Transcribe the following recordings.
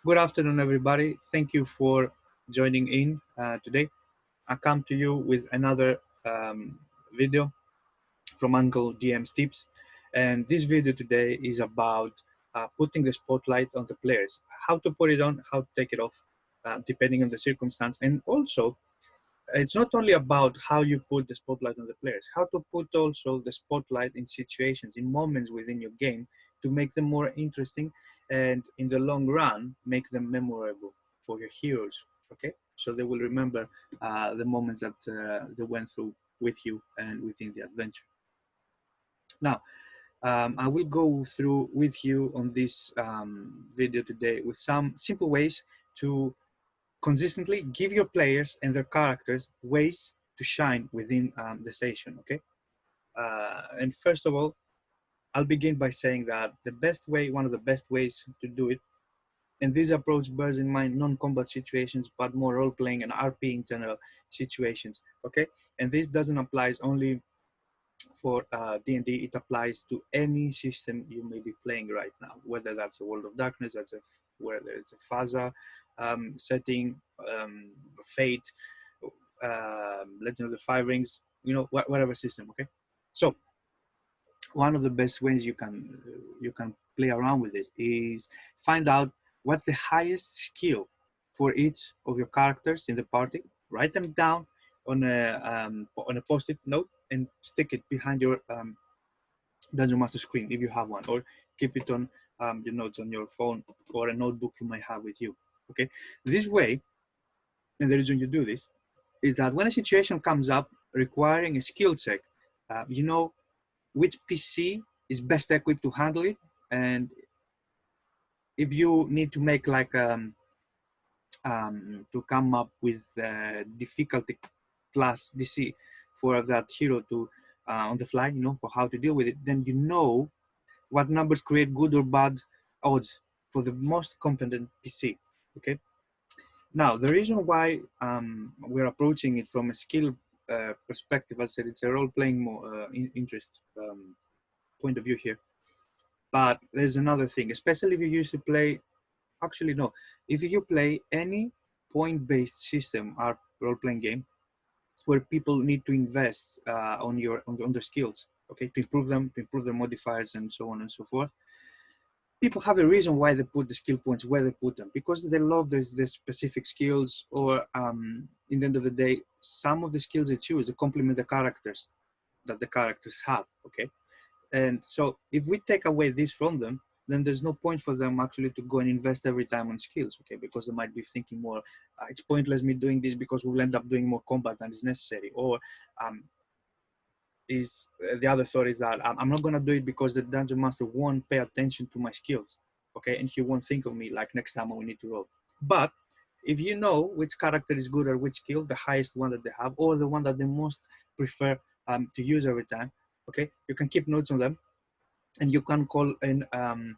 Good afternoon, everybody. Thank you for joining in today. I come to you with another video from Uncle DM's Tips. And this video today is about putting the spotlight on the players, how to put it on, how to take it off, depending on the circumstance. And also, it's not only about how you put the spotlight on the players, how to put also the spotlight in situations, in moments within your game to make them more interesting and in the long run, make them memorable for your heroes, okay? So they will remember the moments that they went through with you and within the adventure. Now, I will go through with you on this video today with some simple ways to consistently give your players and their characters ways to shine within the session, okay? And first of all, I'll begin by saying that the best way, one of the best ways to do it, and this approach bears in mind non-combat situations, but more role-playing and RP in general situations, okay? And this doesn't apply only for D&D, it applies to any system you may be playing right now, whether that's a World of Darkness, whether it's a Faza setting, Fate, Legend of the Five Rings, you know, whatever system, okay? So one of the best ways you can play around with it is find out what's the highest skill for each of your characters in the party. Write them down on a post-it note and stick it behind your Dungeon Master screen if you have one, or keep it on your notes on your phone or a notebook you might have with you. Okay, this way, and the reason you do this is that when a situation comes up requiring a skill check, you know which PC is best equipped to handle it, and if you need to make like to come up with difficulty class DC for that hero to on the fly, you know, for how to deal with it, then you know what numbers create good or bad odds for the most competent PC. Okay. Now, the reason why we're approaching it from a skill perspective, as I said, it's a role-playing interest point of view here. But there's another thing, especially if you used to play, actually no, if you play any point-based system or role-playing game where people need to invest on their skills, okay, to improve them, to improve their modifiers and so on and so forth. People have a reason why they put the skill points where they put them, because they love the specific skills, or in the end of the day, some of the skills they choose to complement the characters that the characters have, okay? And so if we take away this from them, then there's no point for them actually to go and invest every time on skills, okay? Because they might be thinking more, it's pointless me doing this because we'll end up doing more combat than is necessary. Or the other thought is that I'm not going to do it because the dungeon master won't pay attention to my skills, okay? And he won't think of me like next time we need to roll. But if you know which character is good at which skill, the highest one that they have, or the one that they most prefer to use every time, okay, you can keep notes on them, and you can call in on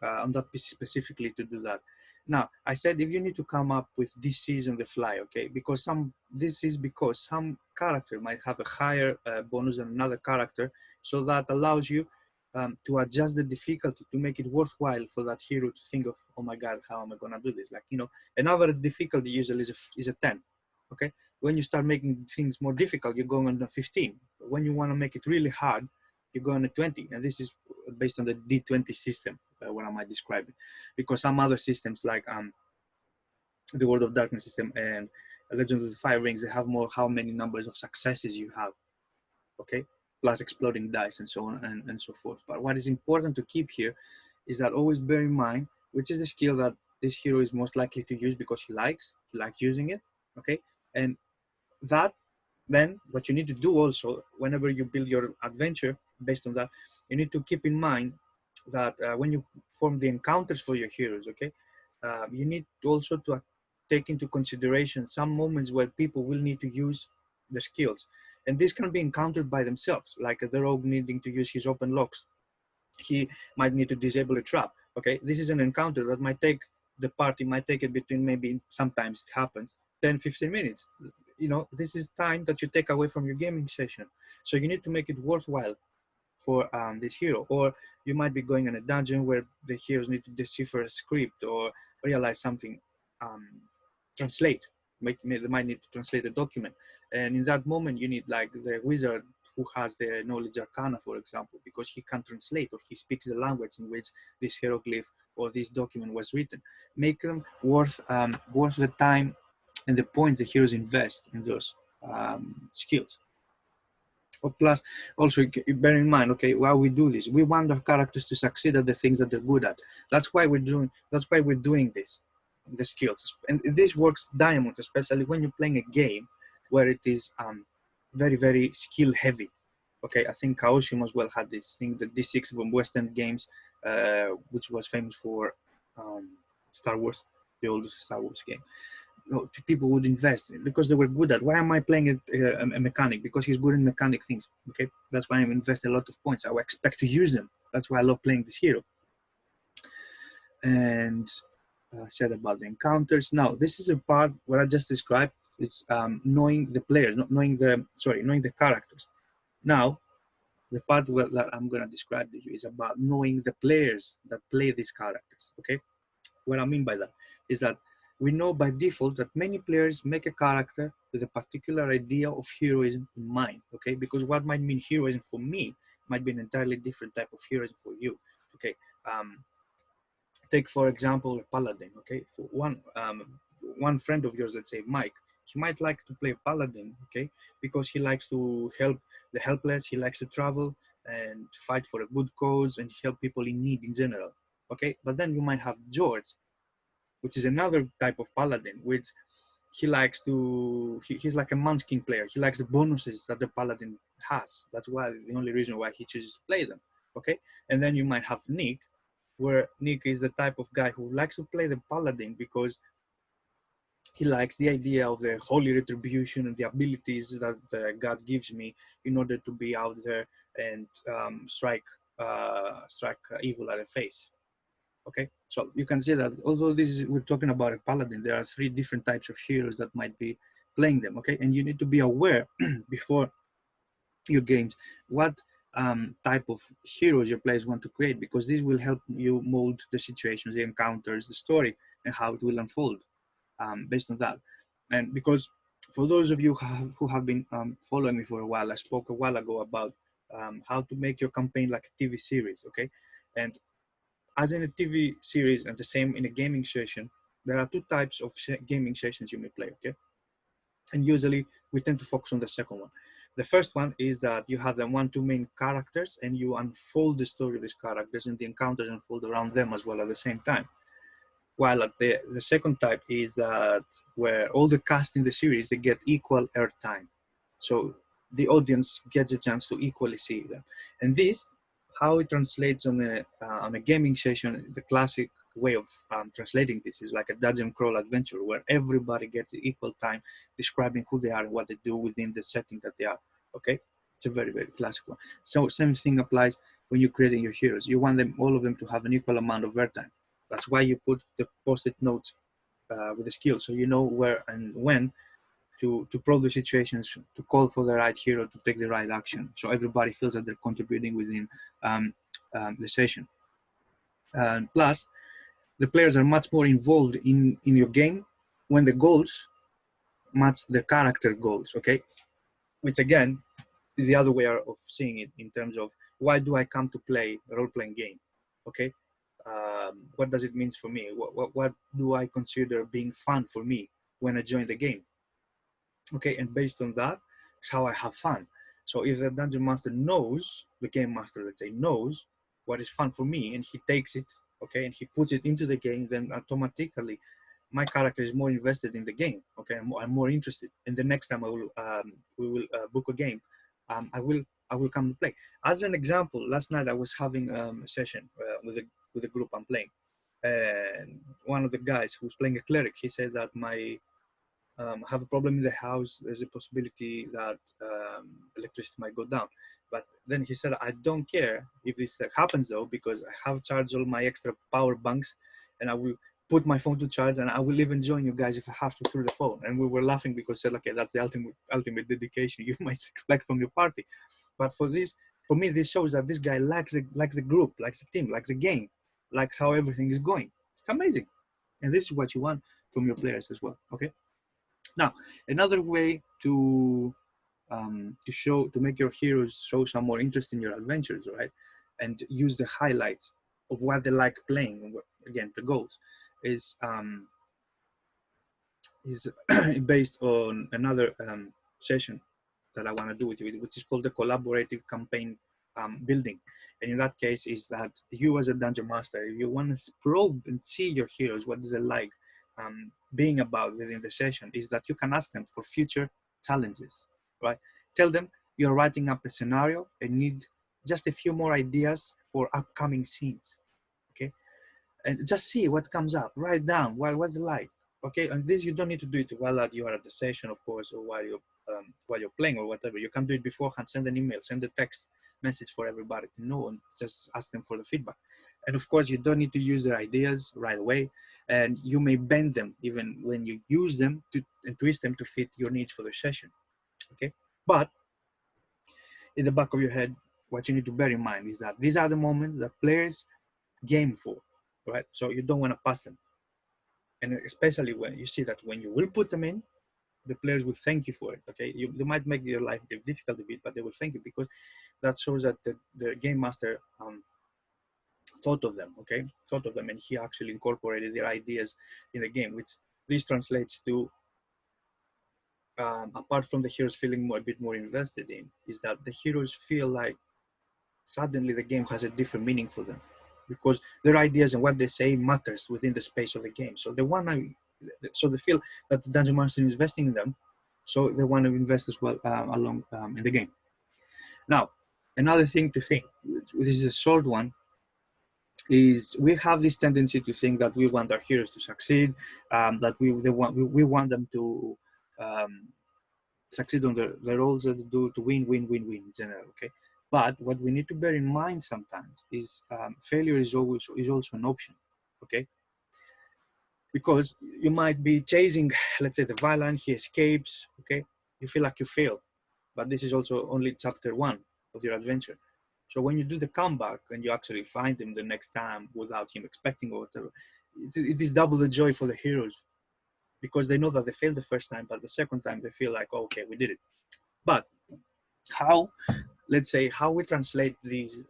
that piece specifically to do that. Now, I said if you need to come up with DCs on the fly, okay, because this is because some character might have a higher bonus than another character, so that allows you to adjust the difficulty to make it worthwhile for that hero to think of, oh my God, how am I gonna do this? Like, you know, an average difficulty usually is a 10, okay? When you start making things more difficult, you're going on the 15. But when you wanna make it really hard, you go on a 20, and this is based on the D20 system, what I might describe it. Because some other systems like the World of Darkness system and Legend of the Five Rings, they have more how many numbers of successes you have, okay? Plus exploding dice and so on and so forth. But what is important to keep here is that always bear in mind which is the skill that this hero is most likely to use because he likes using it, okay? And that then what you need to do also whenever you build your adventure based on that, you need to keep in mind that when you form the encounters for your heroes, okay, you need also to take into consideration some moments where people will need to use the skills, and this can be encountered by themselves, like the rogue needing to use his open locks. He might need to disable a trap, okay? This is an encounter that might take the party, might take it between, maybe sometimes it happens 10-15 minutes. You know, this is time that you take away from your gaming session, so you need to make it worthwhile for this hero. Or you might be going in a dungeon where the heroes need to decipher a script or realize something, translate. They might need to translate a document, and in that moment you need like the wizard who has the knowledge arcana, for example, because he can translate or he speaks the language in which this hieroglyph or this document was written. Make them worth the time and the points the heroes invest in those skills. Plus, also bear in mind, okay, while we do this, we want our characters to succeed at the things that they're good at. That's why we're doing this, the skills. And this works diamonds, especially when you're playing a game where it is very, very skill heavy. Okay, I think Kaoshima as well had this thing, the D6 from West End Games, which was famous for Star Wars, the old Star Wars game. People would invest because they were good at. Why am I playing a mechanic? Because he's good in mechanic things. Okay, that's why I'm investing a lot of points. I will expect to use them. That's why I love playing this hero. And said about the encounters. Now this is a part what I just described. It's knowing the players, not knowing knowing the characters. Now the part that I'm going to describe to you is about knowing the players that play these characters. Okay, what I mean by that is that we know by default that many players make a character with a particular idea of heroism in mind, okay? Because what might mean heroism for me might be an entirely different type of heroism for you, okay? Take, for example, a paladin, okay? For one friend of yours, let's say Mike, he might like to play paladin, okay? Because he likes to help the helpless, he likes to travel and fight for a good cause and help people in need in general, okay? But then you might have George, which is another type of paladin, which he likes to, he's like a munchkin player. He likes the bonuses that the paladin has. That's why, the only reason why he chooses to play them, okay? And then you might have Nick, where Nick is the type of guy who likes to play the paladin because he likes the idea of the holy retribution and the abilities that God gives me in order to be out there and strike evil at the face. Okay, so you can see that although we're talking about a paladin, there are 3 different types of heroes that might be playing them. Okay, and you need to be aware before your games what type of heroes your players want to create, because this will help you mold the situations, the encounters, the story, and how it will unfold based on that. And because for those of you who have been following me for a while, I spoke a while ago about how to make your campaign like a TV series. Okay, and as in a TV series and the same in a gaming session, there are 2 types of gaming sessions you may play, okay? And usually we tend to focus on the second one. The first one is that you have the 1-2 main characters and you unfold the story of these characters and the encounters unfold around them as well at the same time. While at the second type is that where all the cast in the series, they get equal airtime. So the audience gets a chance to equally see them. And this, how it translates on a gaming session, the classic way of translating this is like a dungeon crawl adventure where everybody gets equal time describing who they are and what they do within the setting that they are, okay? It's a very, very classic one. So same thing applies when you're creating your heroes. You want them, all of them, to have an equal amount of airtime. That's why you put the post-it notes with the skills, so you know where and when to probe the situations, to call for the right hero to take the right action, so everybody feels that they're contributing within the session. And plus, the players are much more involved in your game when the goals match the character goals, okay? Which again is the other way of seeing it in terms of why do I come to play a role-playing game, okay? What does it mean for me? What do I consider being fun for me when I join the game? Okay, and based on that, it's how I have fun. So if the dungeon master knows, the game master, let's say, knows what is fun for me, and he takes it, okay, and he puts it into the game, then automatically my character is more invested in the game. Okay, I'm more interested. And the next time we will book a game, I will come to play. As an example, last night I was having a session with a group I'm playing, and one of the guys who's playing a cleric, he said that I have a problem in the house. There's a possibility that electricity might go down. But then he said, I don't care if this happens though, because I have charged all my extra power banks and I will put my phone to charge and I will even join you guys if I have to through the phone. And we were laughing because said, okay, that's the ultimate dedication you might expect from your party. But for this, for me, this shows that this guy likes the group, likes the team, likes the game, likes how everything is going. It's amazing. And this is what you want from your players as well. Okay. Now, another way to make your heroes show some more interest in your adventures, right? And use the highlights of what they like playing. Again, the goals is based on another session that I want to do with you, which is called the collaborative campaign building. And in that case, is that you as a dungeon master, if you want to probe and see your heroes, what do they like being about within the session, is that you can ask them for future challenges, right? Tell them you're writing up a scenario and need just a few more ideas for upcoming scenes, okay? And just see what comes up, write down what they like, okay? And this, you don't need to do it while you are at the session, of course, or while you're playing or whatever. You can do it beforehand, send an email, send a text message for everybody to know, and just ask them for the feedback. And of course, you don't need to use their ideas right away, and you may bend them even when you use them and twist them to fit your needs for the session, okay? But in the back of your head, what you need to bear in mind is that these are the moments that players game for, right? So you don't want to pass them. And especially when you see that when you will put them in, the players will thank you for it, okay? They might make your life difficult a bit, but they will thank you, because that shows that the game master thought of them, okay? Thought of them, and he actually incorporated their ideas in the game, which this translates to, apart from the heroes feeling a bit more invested in, is that the heroes feel like suddenly the game has a different meaning for them, because their ideas and what they say matters within the space of the game. So they feel that the dungeon master is investing in them, so they want to invest as well along in the game. Now, another thing to think, this is a short one, is we have this tendency to think that we want our heroes to succeed, that we want them to succeed on the roles that they do, to win in general, okay? But what we need to bear in mind sometimes is failure is also an option, okay? Because you might be chasing, let's say, the villain, he escapes, okay? You feel like you failed, but this is also only chapter 1 of your adventure. So when you do the comeback and you actually find him the next time without him expecting or whatever, it is double the joy for the heroes, because they know that they failed the first time, but the second time they feel like, oh, okay, we did it. But let's say how we translate these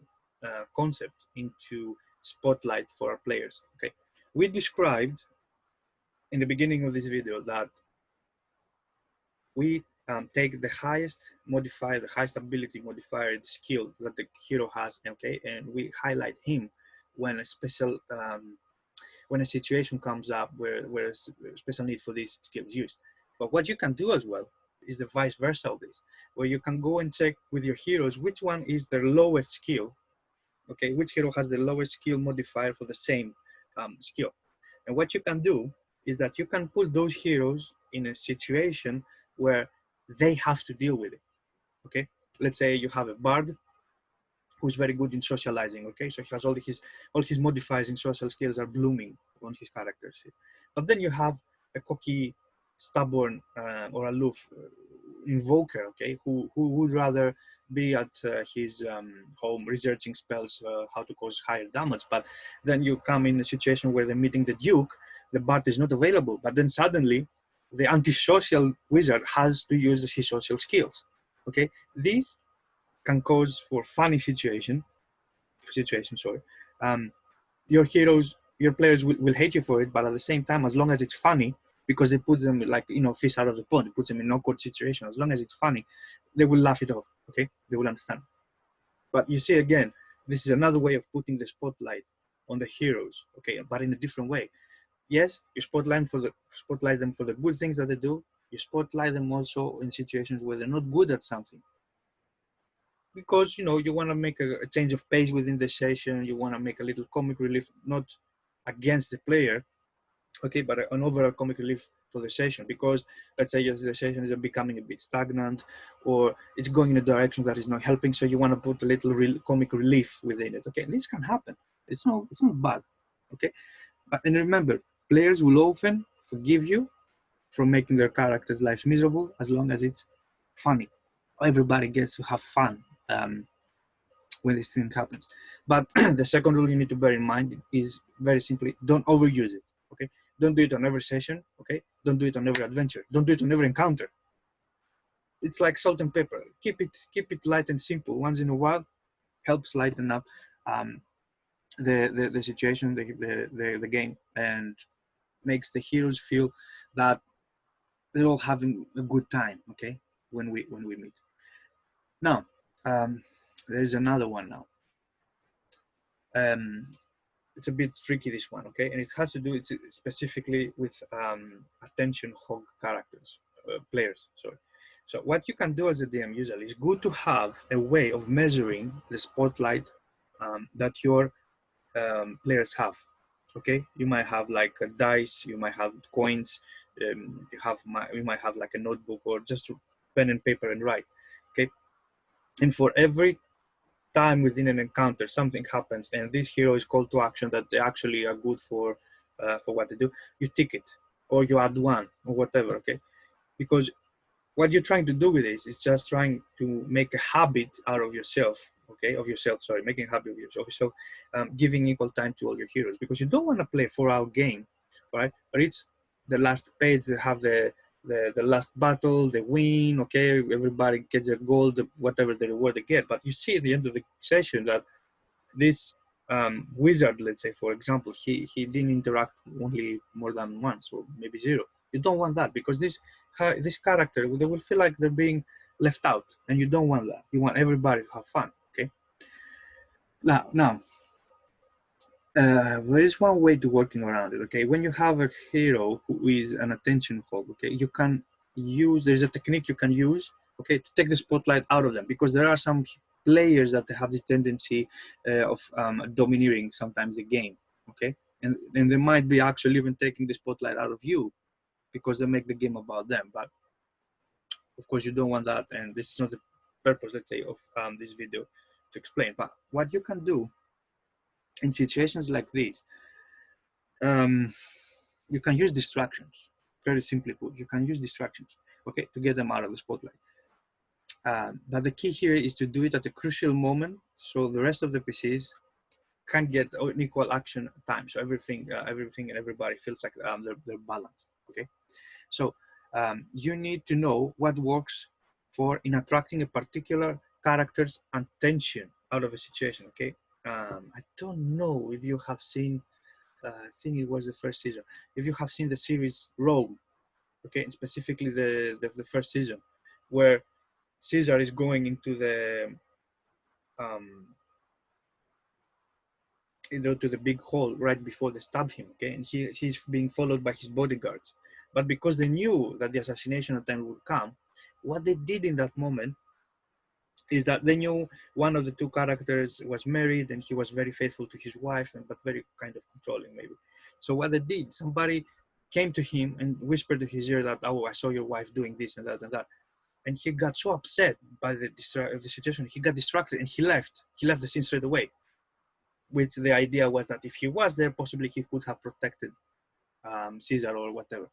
concepts into spotlight for our players, okay? We described in the beginning of this video that we take the highest modifier, the highest ability modifier, the skill that the hero has, okay? And we highlight him when a special, when a situation comes up where a special need for this skill is used. But what you can do as well is the vice versa of this, where you can go and check with your heroes which one is their lowest skill, okay? Which hero has the lowest skill modifier for the same skill. And what you can do is that you can put those heroes in a situation where they have to deal with it, okay? Let's say you have a bard who's very good in socializing, okay? So he has all his modifiers in social skills are blooming on his characters. But then you have a cocky, stubborn, or aloof invoker, okay, who would rather be at his home researching spells, how to cause higher damage. But then you come in a situation where they're meeting the Duke, the bard is not available, but then suddenly the antisocial wizard has to use his social skills, okay? These can cause for funny situation, sorry. Your heroes, your players will hate you for it, but at the same time, as long as it's funny, because it puts them like, fish out of the pond, it puts them in an awkward situation. As long as it's funny, they will laugh it off, okay? They will understand. But you see, again, this is another way of putting the spotlight on the heroes, okay? But in a different way. Yes, you spotlight them for the good things that they do. You spotlight them also in situations where they're not good at something, because you want to make a change of pace within the session. You want to make a little comic relief, not against the player, okay, but an overall comic relief for the session. Because let's say the session is becoming a bit stagnant, or it's going in a direction that is not helping, so you want to put a little comic relief within it, okay? This can happen. It's not bad, okay? And remember, players will often forgive you for making their characters' lives miserable, as long as it's funny. Everybody gets to have fun when this thing happens. But the second rule you need to bear in mind is very simply, don't overuse it, okay? Don't do it on every session, okay? Don't do it on every adventure. Don't do it on every encounter. It's like salt and pepper. Keep it light and simple. Once in a while, helps lighten up the situation, the game, and makes the heroes feel that they're all having a good time, okay? When we meet. Now, there's another one now. It's a bit tricky, this one, okay? And it has to do specifically with attention hog characters, players, sorry. So what you can do as a DM usually is good to have a way of measuring the spotlight that your players have, okay? You might have like a dice, you might have coins, you might have like a notebook or just pen and paper and write, okay? And for every time within an encounter something happens and this hero is called to action that they actually are good for what they do, you tick it or you add one or whatever, okay? Because what you're trying to do with this is just trying to make a habit out of yourself, okay? Making a habit of yourself, giving equal time to all your heroes, because you don't want to play a 4-hour game, right? But it's the last page, they have the last battle, they win, okay? Everybody gets a gold, whatever the reward they get. But you see at the end of the session that this wizard, let's say, for example, he didn't interact only more than once or maybe zero. You don't want that, because this character, they will feel like they're being left out, and you don't want that. You want everybody to have fun, okay? Now, there is one way to working around it, okay? When you have a hero who is an attention hog, okay, you can use, there's a technique you can use, okay, to take the spotlight out of them, because there are some players that have this tendency of domineering sometimes the game, okay? And they might be actually even taking the spotlight out of you because they make the game about them. But of course you don't want that, and this is not the purpose, let's say, of this video to explain. But what you can do in situations like this, you can use distractions. Very simply put, you can use distractions, okay, to get them out of the spotlight. But the key here is to do it at a crucial moment, so the rest of the PCs can get an equal action time. So everything and everybody feels like they're balanced, okay? So you need to know what works in attracting a particular character's attention out of a situation, okay? I don't know if you have seen, I think it was the first season, if you have seen the series Rogue, okay, and specifically the first season, where Caesar is going into the to the big hall right before they stab him, okay, and he's being followed by his bodyguards. But because they knew that the assassination attempt would come, what they did in that moment is that they knew one of the two characters was married and he was very faithful to his wife, but very kind of controlling maybe. So what they did, somebody came to him and whispered to his ear that, oh, I saw your wife doing this and that and that. And he got so upset by the situation, he got distracted and he left the scene straight away. Which the idea was that if he was there, possibly he could have protected Caesar or whatever.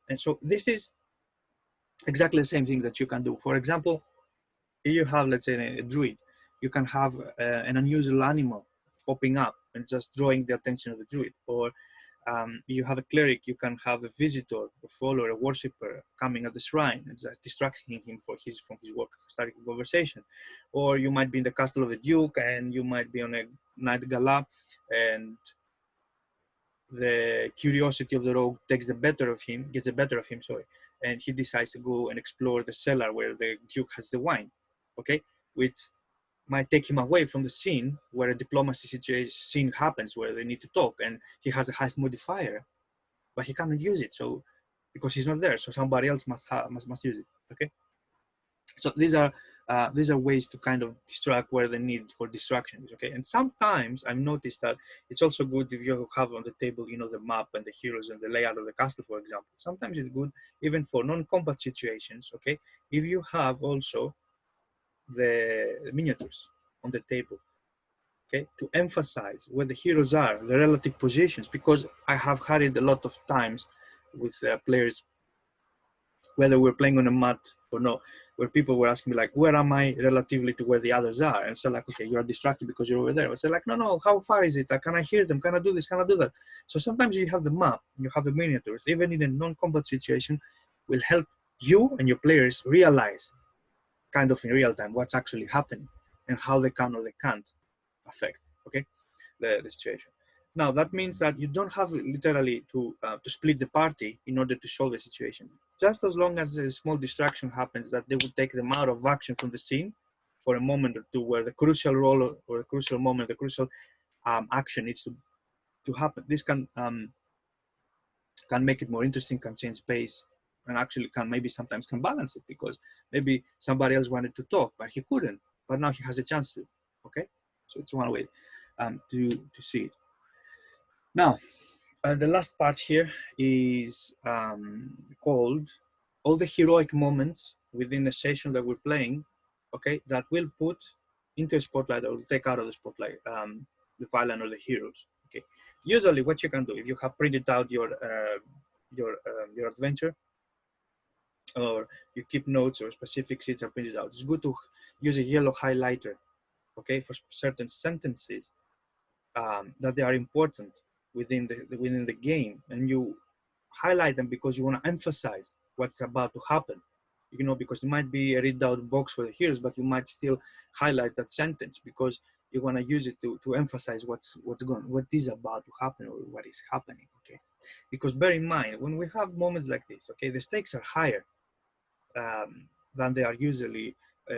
And so this is exactly the same thing that you can do. For example, if you have, let's say, a druid, you can have an unusual animal popping up and just drawing the attention of the druid. Or you have a cleric, you can have a visitor, a follower, a worshipper coming at the shrine and just distracting him from his work, starting a conversation. Or you might be in the castle of a duke and you might be on a night gala, and the curiosity of the rogue gets the better of him, and he decides to go and explore the cellar where the duke has the wine, okay, which might take him away from the scene where a diplomacy scene happens where they need to talk, and he has a heist modifier, but he cannot use it, so because he's not there, so somebody else must use it, okay? So these are ways to kind of distract where the need for distraction is, okay? And sometimes I've noticed that it's also good if you have on the table, you know, the map and the heroes and the layout of the castle, for example. Sometimes it's good even for non-combat situations, okay, if you have also the miniatures on the table, okay, to emphasize where the heroes are, the relative positions, because I have had it a lot of times with players whether we're playing on a mat or not, where people were asking me like, where am I relatively to where the others are? And so like, okay, you're distracted because you're over there. I said like, no, how far is it? Like, can I hear them? Can I do this? Can I do that? So sometimes you have the map, you have the miniatures, even in a non-combat situation, will help you and your players realize kind of in real time what's actually happening and how they can or they can't affect, okay, the situation. Now that means that you don't have literally to split the party in order to solve the situation. Just as long as a small distraction happens that they will take them out of action from the scene for a moment or two, where the crucial role or the crucial moment, the crucial action needs to happen. This can make it more interesting, can change pace, and actually can maybe sometimes can balance it, because maybe somebody else wanted to talk but he couldn't, but now he has a chance to. Okay, so it's one way to see it. Now, the last part here is called all the heroic moments within the session that we're playing, okay, that will put into a spotlight or take out of the spotlight the villain or the heroes. Okay, usually what you can do, if you have printed out your adventure, or you keep notes or specific sheets are printed out, it's good to use a yellow highlighter, okay, for certain sentences that they are important within the game, and you highlight them because you want to emphasize what's about to happen. You know, because it might be a read out box for the heroes, but you might still highlight that sentence because you want to use it to emphasize what is about to happen or what is happening. Okay, because bear in mind, when we have moments like this, okay, the stakes are higher than they are usually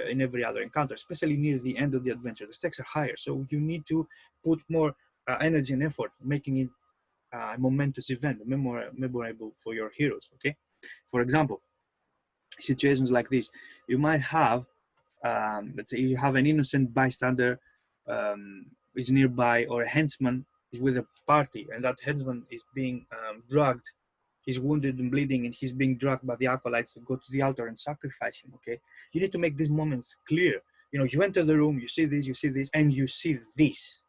in every other encounter, especially near the end of the adventure. The stakes are higher, so you need to put more energy and effort making it a momentous event, memorable for your heroes. Okay, for example, situations like this, you might have, let's say, you have an innocent bystander is nearby, or a henchman is with a party, and that henchman is being drugged. He's wounded and bleeding, and he's being drugged by the acolytes to go to the altar and sacrifice him. Okay, you need to make these moments clear. You know, you enter the room, you see this, and you see this,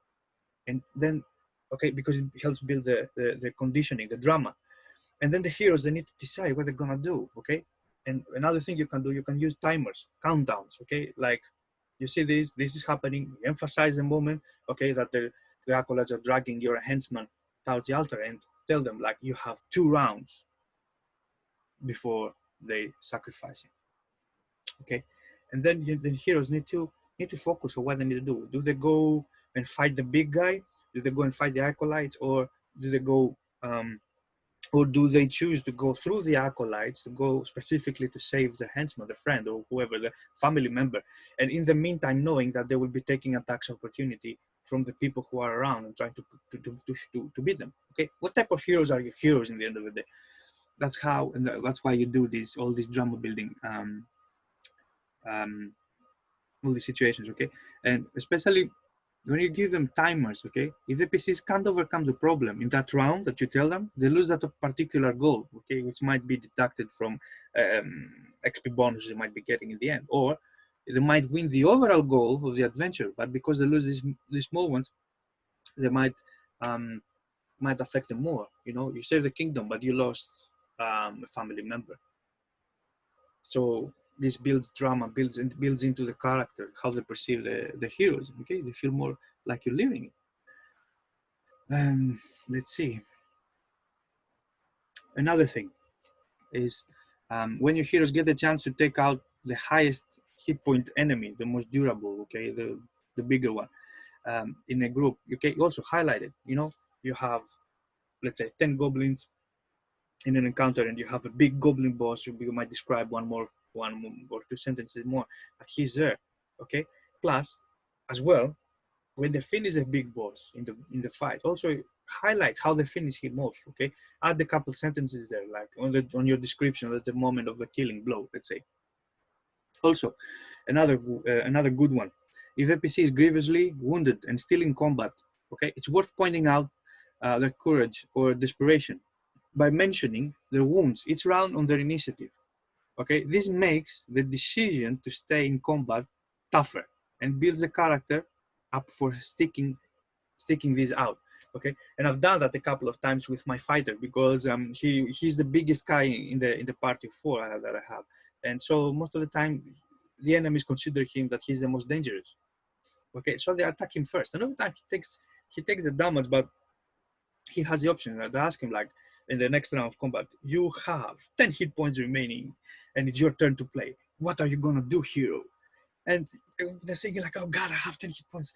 and then, okay, because it helps build the conditioning, the drama. And then the heroes, they need to decide what they're gonna do. Okay, and another thing you can do, you can use timers, countdowns. Okay, like you see this is happening, you emphasize the moment, okay, that the acolytes are dragging your henchman towards the altar, and tell them like you have 2 rounds before they sacrifice him. Okay, and then the heroes need to focus on what they need to do. Do they go and fight the big guy? Do they go and fight the acolytes, or do they go or do they choose to go through the acolytes, to go specifically to save the henchman, the friend, or whoever, the family member, and in the meantime knowing that they will be taking attacks opportunity from the people who are around and trying to beat them? Okay, what type of heroes are your heroes in the end of the day? That's how, and that's why you do this, all this drama building, all these situations. Okay, and especially when you give them timers, okay, if the PCs can't overcome the problem in that round that you tell them, they lose that particular goal, okay, which might be deducted from XP bonus they might be getting in the end, or they might win the overall goal of the adventure, but because they lose these small ones, they might affect them more. You know, you save the kingdom, but you lost a family member. So this builds drama, builds into the character, how they perceive the heroes. Okay, they feel more like you're living it. Let's see. Another thing is when your heroes get the chance to take out the highest hit point enemy, the most durable, okay, the bigger one, in a group, you can also highlight it. You know, you have, let's say, 10 goblins in an encounter, and you have a big goblin boss. You might describe one or 2 sentences more, but he's there. Okay, plus as well, when they finish a big boss in the fight, also highlight how they finish him off. Okay, add a couple sentences there, like on your description at the moment of the killing blow, let's say. Also, another good one, if a PC is grievously wounded and still in combat, okay, it's worth pointing out their courage or desperation by mentioning their wounds each round on their initiative. Okay, this makes the decision to stay in combat tougher and builds the character up for sticking these out. Okay, and I've done that a couple of times with my fighter because he's the biggest guy in the party of four that I have, and so most of the time the enemies consider him that he's the most dangerous. Okay, so they attack him first, and every time he takes the damage, but he has the option. They ask him like in the next round of combat, you have 10 hit points remaining, and it's your turn to play. What are you gonna do, hero? And they're thinking like, oh God, I have 10 hit points.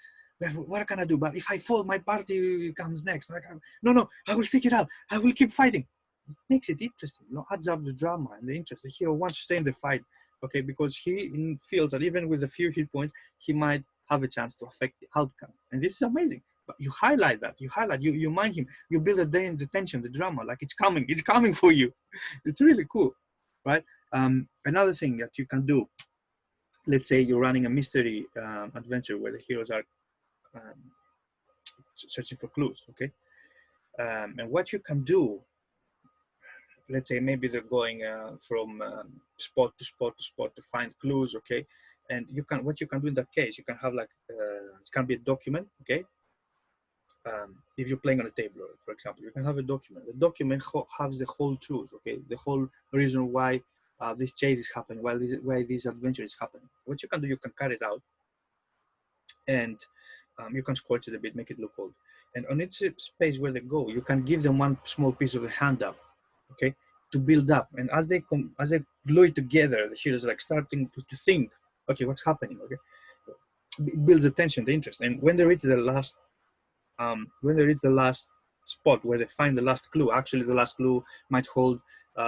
What can I do? But if I fall, my party comes next. Like, no, I will stick it out. I will keep fighting. It makes it interesting, adds up the drama and the interest. The hero wants to stay in the fight, okay, because he feels that even with a few hit points, he might have a chance to affect the outcome. And this is amazing. But you highlight that, you mind him, you build the tension, the drama, like it's coming for you. It's really cool, right? Another thing that you can do, let's say you're running a mystery adventure where the heroes are searching for clues, okay? And what you can do, let's say maybe they're going from spot to spot to spot to find clues, okay? And what you can do in that case, you can have like, it can be a document, okay? If you're playing on a table, for example, you can have a document. The document has the whole truth, okay? The whole reason why this chase is happening, why this adventure is happening. What you can do, you can cut it out, and you can scorch it a bit, make it look old. And on each space where they go, you can give them one small piece of the handout, okay, to build up. And as they glue it together, the heroes like starting to think, okay, what's happening? Okay, it builds the tension, the interest. And when they reach the last, spot where they find the last clue, actually the last clue might hold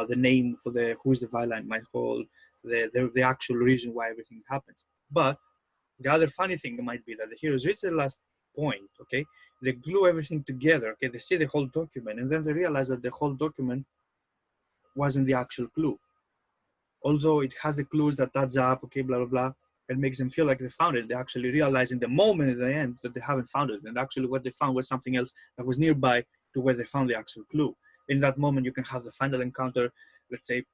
the name for who is the villain, might hold the actual reason why everything happens. But the other funny thing might be that the heroes reach the last point, okay? They glue everything together, okay? They see the whole document, and then they realize that the whole document wasn't the actual clue. Although it has the clues that adds up, okay, blah, blah, blah, and makes them feel like they found it, they actually realize in the moment at the end that they haven't found it. And actually what they found was something else that was nearby to where they found the actual clue. In that moment, you can have the final encounter. Let's say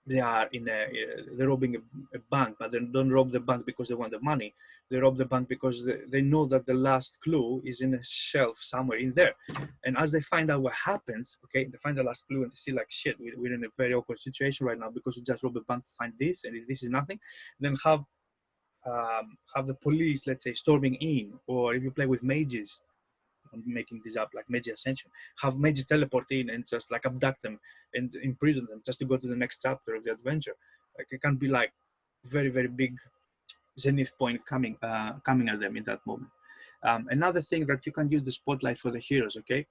they are they're robbing a bank, but they don't rob the bank because they want the money. They rob the bank because they know that the last clue is in a shelf somewhere in there. And as they find out what happens, okay, they find the last clue and they see like, shit, we're in a very awkward situation right now because we just robbed the bank to find this, and if this is nothing, then have the police, let's say, storming in. Or if you play with mages, I'm making this up, like Mage Ascension, have mages teleport in and just like abduct them and imprison them just to go to the next chapter of the adventure. Like it can be like very, very big zenith point coming at them in that moment. Another thing that you can use the spotlight for the heroes, okay,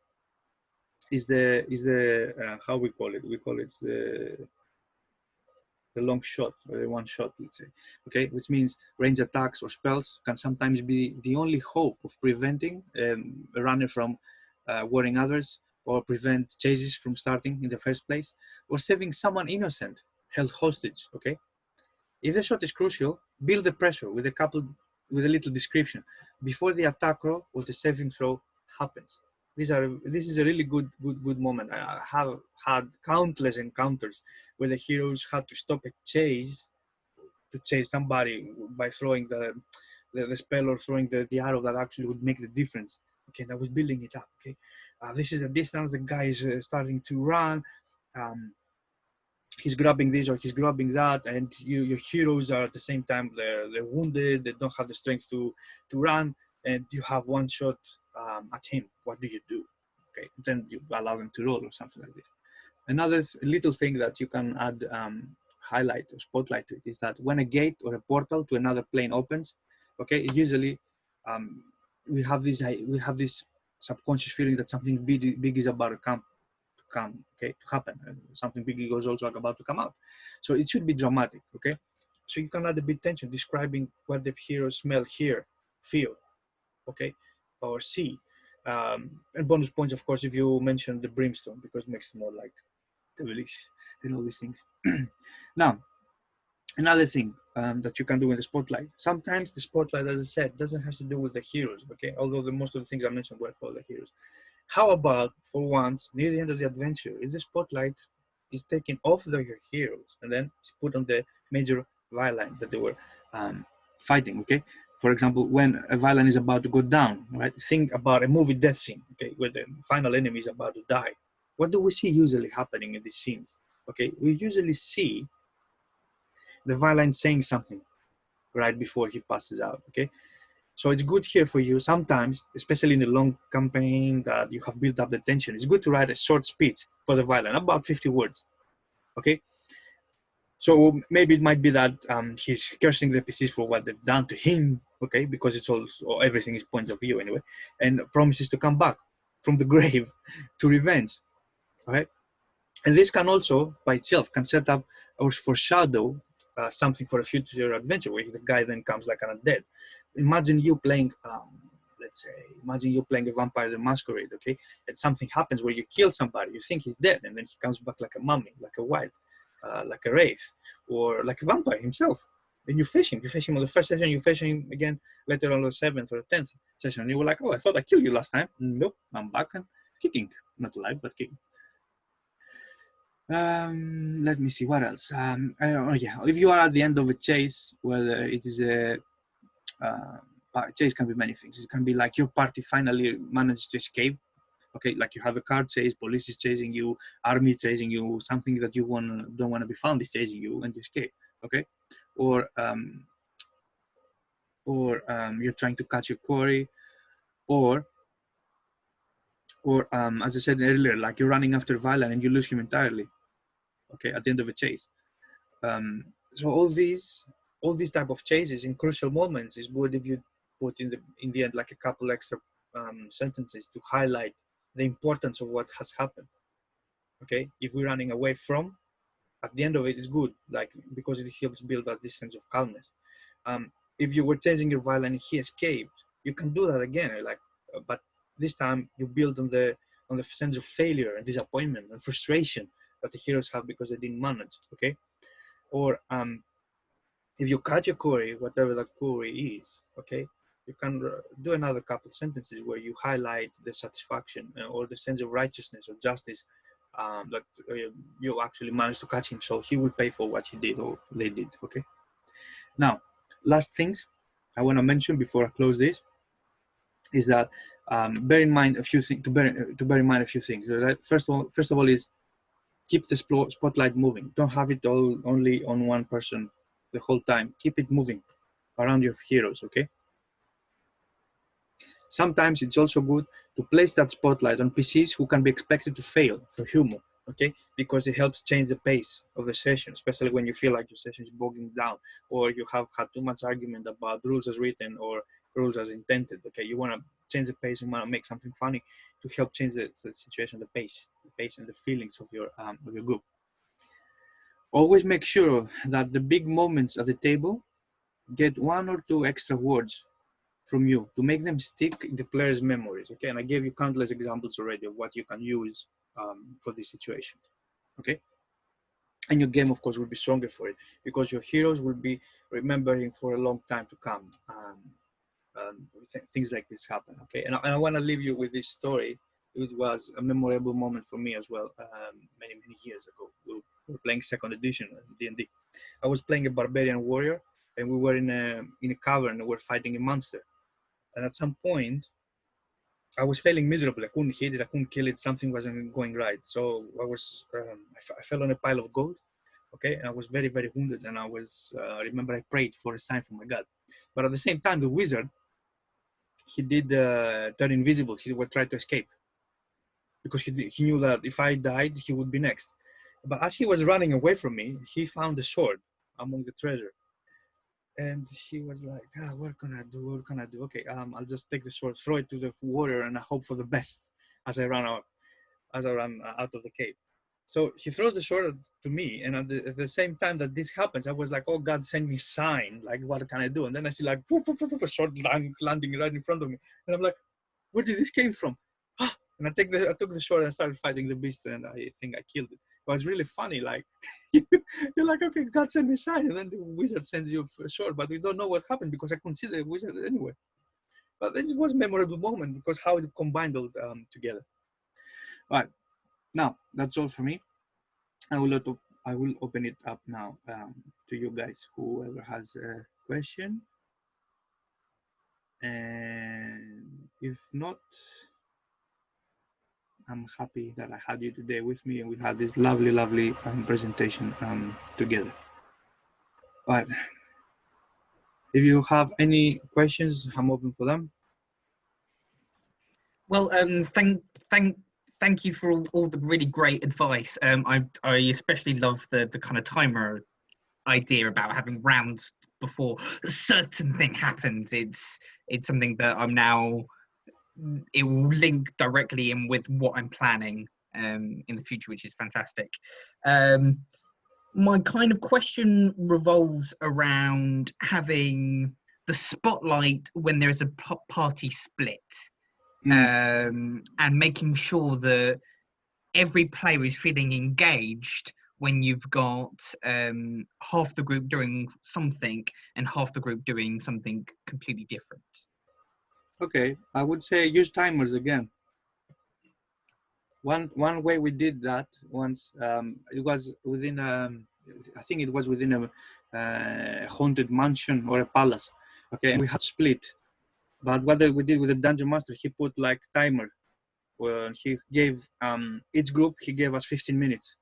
is the how we call it? We call it the long shot or the one shot, let's say, okay, which means range attacks or spells can sometimes be the only hope of preventing a runner from worrying others, or prevent chases from starting in the first place, or saving someone innocent held hostage, okay? If the shot is crucial, build the pressure with a little description before the attack roll or the saving throw happens. This is a really good moment. I have had countless encounters where the heroes had to stop a chase to chase somebody by throwing the spell or throwing the arrow that actually would make the difference. Okay, that was building it up. Okay, this is the distance. The guy is starting to run. He's grabbing this or he's grabbing that, and your heroes are at the same time they're wounded. They don't have the strength to run, and you have one shot at him. What do you do? Okay, then you allow them to roll or something like this. Another little thing that you can add highlight or spotlight to it is that when a gate or a portal to another plane opens, okay, usually we have this subconscious feeling that something big is about to come, okay, to happen, and something big is also about to come out. So it should be dramatic, okay? So you can add a bit tension, describing what the heroes smell, hear, feel, okay, or see. And bonus points, of course, if you mention the brimstone, because it makes it more like devilish and all these things. Now, another thing that you can do in the spotlight. Sometimes the spotlight, as I said, doesn't have to do with the heroes, okay? Although most of the things I mentioned were for the heroes. How about, for once, near the end of the adventure, if the spotlight is taken off your heroes and then it's put on the major villain that they were fighting, okay? For example, when a villain is about to go down, right? Think about a movie death scene, okay, where the final enemy is about to die. What do we see usually happening in these scenes? Okay, we usually see the villain saying something right before he passes out, okay? So it's good here for you sometimes, especially in a long campaign that you have built up the tension, it's good to write a short speech for the villain, about 50 words, okay? So maybe it might be that he's cursing the PCs for what they've done to him, okay, because it's also everything is point of view anyway, and promises to come back from the grave to revenge, okay? And this can also, by itself, can set up or foreshadow something for a future adventure where the guy then comes like an undead. Imagine you playing, let's say, imagine you playing a Vampire the Masquerade, okay? And something happens where you kill somebody, you think he's dead, and then he comes back like a mummy, like a wild, like a wraith, or like a vampire himself. Then you face him on the first session, you face him again later on the 7th or 10th session. And you were like, oh, I thought I killed you last time. Nope, I'm back and kicking. Not alive, but kicking. Let me see what else. Oh yeah, if you are at the end of a chase, whether it is a chase, can be many things. It can be like your party finally managed to escape. Okay, like you have a car chase, police is chasing you, army chasing you, something that you don't want to be found is chasing you, and you escape. Okay, or you're trying to catch your quarry, or as I said earlier, like you're running after Violin and you lose him entirely. Okay, at the end of a chase. So all these type of chases in crucial moments is good if you put in the end like a couple extra sentences to highlight the importance of what has happened. Okay, if we're running away from, at the end of it is good, like because it helps build up this sense of calmness. If you were chasing your villain and he escaped, you can do that again, like, but this time you build on the sense of failure and disappointment and frustration that the heroes have because they didn't manage. Okay, or if you catch a query, whatever that query is, okay, you can do another couple of sentences where you highlight the satisfaction or the sense of righteousness or justice that you actually managed to catch him, so he will pay for what he did or they did. Okay. Now, last things I want to mention before I close this is that bear in mind a few things. To bear in mind a few things. Right? First of all, is keep the spotlight moving. Don't have it all only on one person the whole time. Keep it moving around your heroes, okay? Sometimes it's also good to place that spotlight on PCs who can be expected to fail for humor, okay? Because it helps change the pace of the session, especially when you feel like your session is bogging down or you have had too much argument about rules as written or rules as intended, okay? You want to change the pace, you want to make something funny to help change the situation, the pace and the feelings of your group. Always make sure that the big moments at the table get 1 or 2 extra words from you to make them stick in the player's memories. Okay, and I gave you countless examples already of what you can use for this situation. Okay, and your game, of course, will be stronger for it because your heroes will be remembering for a long time to come. Things like this happen. Okay, and I want to leave you with this story. It was a memorable moment for me as well. Many years ago, we were playing second edition D&D. I was playing a barbarian warrior, and we were in a cavern and we're fighting a monster. And at some point, I was failing miserably. I couldn't hit it. I couldn't kill it. Something wasn't going right. So I fell on a pile of gold. Okay, and I was very, very wounded. And I remember I prayed for a sign from my God. But at the same time, the wizard, he did turn invisible. He would try to escape because he knew that if I died, he would be next. But as he was running away from me, he found a sword among the treasure. And he was like, what can I do? What can I do? Okay, I'll just take the sword, throw it to the water, and I hope for the best as I ran out of the cave. So he throws the sword to me, and at the same time that this happens, I was like, oh God, send me a sign. Like, what can I do? And then I see like, a sword landing right in front of me. And I'm like, where did this came from? And I took the sword and started fighting the beast, and I think I killed it. It was really funny. Like, you're like, okay, God sent me a sign, and then the wizard sends you a sword, but we don't know what happened because I couldn't see the wizard anyway. But this was a memorable moment because how it combined all together. All right, now that's all for me. I will open it up now to you guys. Whoever has a question. And if not, I'm happy that I had you today with me and we had this lovely presentation together. But if you have any questions, I'm open for them. Well, thank you for all the really great advice. I especially love the kind of timer idea about having rounds before a certain thing happens. It's something that I'm now. It will link directly in with what I'm planning in the future, which is fantastic. My kind of question revolves around having the spotlight when there is a party split. And making sure that every player is feeling engaged when you've got half the group doing something and half the group doing something completely different. Okay, I would say use timers again. One way we did that once, it was within I think it was within a haunted mansion or a palace. Okay, and we had split. But what we did with the dungeon master, he put like timer. Well, he gave each group, he gave us 15 minutes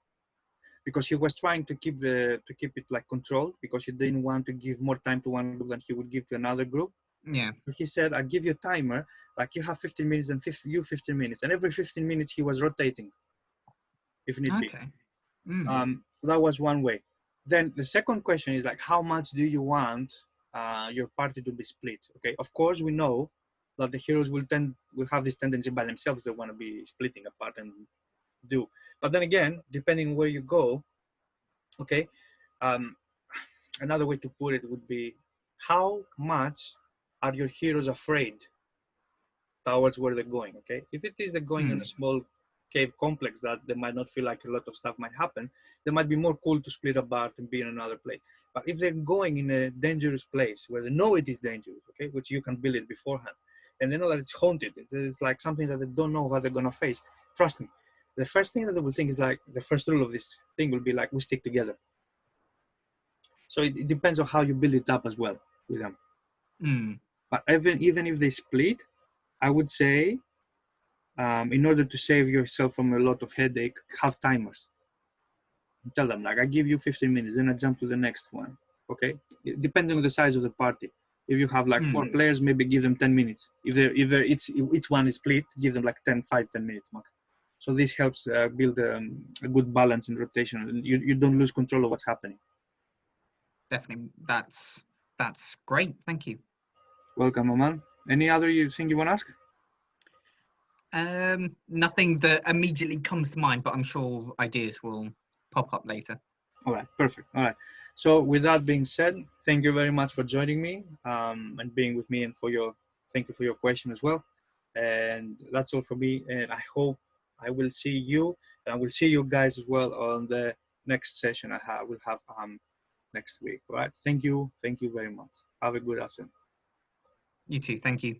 because he was trying to keep it like controlled, because he didn't want to give more time to one group than he would give to another group. Yeah. He said, I give you a timer, like you have 15 minutes and you 15 minutes. And every 15 minutes he was rotating if need be. That was one way. Then the second question is like, how much do you want your party to be split? Okay, of course we know that the heroes will have this tendency by themselves, they want to be splitting apart and do. But then again, depending on where you go, okay, another way to put it would be, how much are your heroes afraid towards where they're going? Okay, if it is they're going in a small cave complex that they might not feel like a lot of stuff might happen, they might be more cool to split apart and be in another place. But if they're going in a dangerous place where they know it is dangerous, okay, which you can build it beforehand, and they know that it's haunted, it's like something that they don't know what they're gonna face, trust me, the first thing that they will think is like, the first rule of this thing will be like, we stick together. So it depends on how you build it up as well with them. But even if they split, I would say, in order to save yourself from a lot of headache, have timers. Tell them like, I give you 15 minutes, then I jump to the next one. Okay, depending on the size of the party. If you have like 4 players, maybe give them 10 minutes. If each one is split, give them like 10 minutes max. So this helps build a good balance in rotation, and you don't lose control of what's happening. Definitely, that's great. Thank you. Welcome, Aman. Any other thing you want to ask? Nothing that immediately comes to mind, but I'm sure ideas will pop up later. All right, perfect. All right. So with that being said, thank you very much for joining me and being with me, and thank you for your question as well. And that's all for me. And I hope I will see you, and I will see you guys as well on the next session we'll have next week. All right. Thank you. Thank you very much. Have a good afternoon. You too. Thank you.